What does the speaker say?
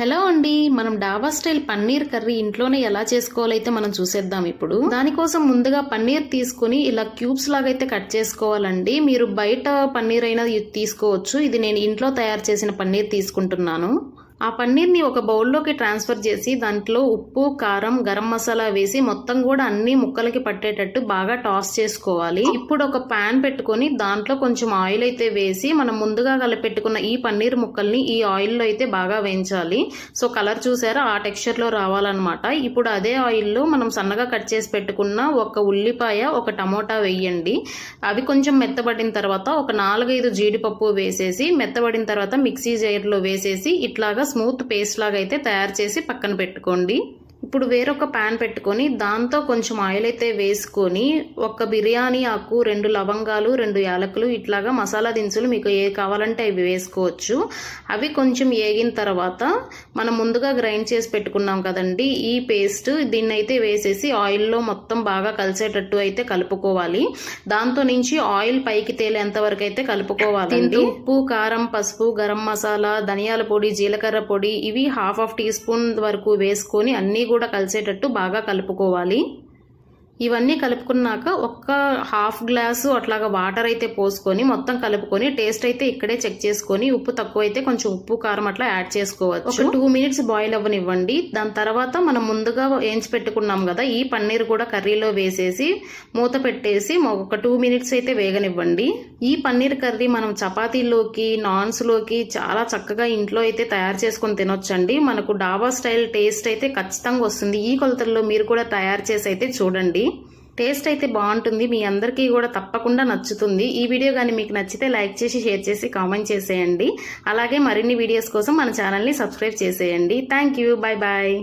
Hello అండి, మనం డాబా స్టైల్ పన్నీర్ కర్రీ ఇంట్లోనే ఎలా చేసుకోవాలో అయితే మనం చూసేద్దాం. ఇప్పుడు దానికోసం ముందుగా పన్నీర్ తీసుకుని ఇలా క్యూబ్స్ లాగా అయితే కట్ చేసుకోవాలండి. మీరు బయట పన్నీర్ అయినా తీసుకోవచ్చు. ఇది నేను ఇంట్లో తయారు చేసిన పన్నీర్ తీసుకుంటున్నాను. ఆ పన్నీర్ని ఒక బౌల్లోకి ట్రాన్స్ఫర్ చేసి దాంట్లో ఉప్పు, కారం, గరం మసాలా వేసి మొత్తం కూడా అన్ని ముక్కలకి పట్టేటట్టు బాగా టాస్ చేసుకోవాలి. ఇప్పుడు ఒక ప్యాన్ పెట్టుకొని దాంట్లో కొంచెం ఆయిల్ అయితే వేసి మనం ముందుగా కలిపెట్టుకున్న ఈ పన్నీర్ ముక్కల్ని ఈ ఆయిల్లో అయితే బాగా వేయించాలి. సో కలర్ చూసారా, ఆ టెక్స్చర్లో రావాలన్నమాట. ఇప్పుడు అదే ఆయిల్లో మనం సన్నగా కట్ చేసి పెట్టుకున్న ఒక ఉల్లిపాయ, ఒక టమోటా వేయండి. అవి కొంచెం మెత్తబడిన తర్వాత ఒక 4-5 జీడిపప్పు వేసేసి మెత్తబడిన తర్వాత మిక్సీ జార్లో వేసేసి ఇట్లాగా స్మూత్ పేస్ట్ లాగా అయితే తయారు చేసి పక్కన పెట్టుకోండి. ఇప్పుడు వేరొక ప్యాన్ పెట్టుకొని దాంతో కొంచెం ఆయిల్ అయితే వేసుకొని ఒక బిర్యానీ ఆకు, 2 లవంగాలు, 2 యాలకులు ఇట్లాగా మసాలా దినుసులు మీకు ఏ కావాలంటే అవి వేసుకోవచ్చు. అవి కొంచెం ఏగిన తర్వాత మనం ముందుగా గ్రైండ్ చేసి పెట్టుకున్నాం కదండి ఈ పేస్ట్, దీన్ని అయితే వేసేసి ఆయిల్లో మొత్తం బాగా కలిసేటట్టు అయితే కలుపుకోవాలి. దాంతో నుంచి ఆయిల్ పైకి తేలేంత వరకు అయితే కలుపుకోవాలి. ఉప్పు, కారం, పసుపు, గరం మసాలా, ధనియాల పొడి, జీలకర్ర పొడి ఇవి 1/2 టీ స్పూన్ వరకు వేసుకొని అన్నీ కూడా కలిసేటట్టు బాగా కలుపుకోవాలి. ఇవన్నీ కలుపుకున్నాక ఒక 1/2 గ్లాసు అట్లాగా వాటర్ అయితే పోసుకొని మొత్తం కలుపుకొని టేస్ట్ అయితే ఇక్కడే చెక్ చేసుకొని ఉప్పు తక్కువ అయితే కొంచెం ఉప్పు, కారం అట్లా యాడ్ చేసుకోవచ్చు. ఒక 2 మినిట్స్ బాయిల్ అవ్వనివ్వండి. దాని తర్వాత మనం ముందుగా వేయించి పెట్టుకున్నాం కదా ఈ పన్నీర్ కూడా కర్రీలో వేసేసి మూత పెట్టేసి ఒక 2 మినిట్స్ అయితే వేగనివ్వండి. ఈ పన్నీర్ కర్రీ మనం చపాతీలోకి, నాన్స్ లోకి చాలా చక్కగా ఇంట్లో అయితే తయారు చేసుకొని తినొచ్చండి. మనకు డాబా స్టైల్ టేస్ట్ అయితే ఖచ్చితంగా వస్తుంది. ఈ కొలతల్లో మీరు కూడా తయారు చేసి అయితే చూడండి. టేస్ట్ అయితే బాగుంటుంది. మీ అందరికీ కూడా తప్పకుండా నచ్చుతుంది. ఈ వీడియో కానీ మీకు నచ్చితే లైక్ చేసి, షేర్ చేసి, కామెంట్ చేసేయండి. అలాగే మరిన్ని వీడియోస్ కోసం మన ఛానల్ని సబ్స్క్రైబ్ చేసేయండి. Thank you. Bye bye.